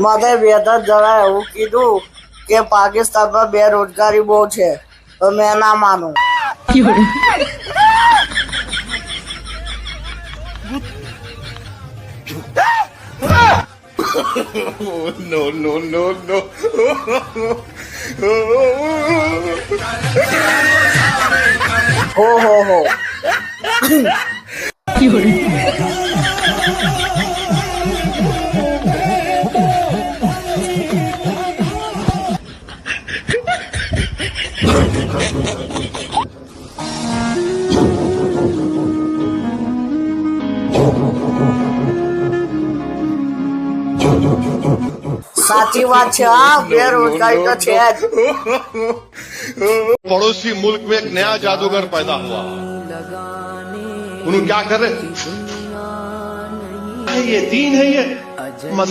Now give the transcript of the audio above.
મને વેધર જરા એવું કીધું કે પાકિસ્તાનમાં બેરોજગારી બહુ છે, તો મેં ના માનું. No, no, no, no. હો. સાચી વાત છે. હા, બેરોજગારી તો છે જ. पड़ोसी मुल्क में एक नया जादूगर पैदा हुआ, उन्होंने क्या कर रहे, ये दीन है, ये मजाक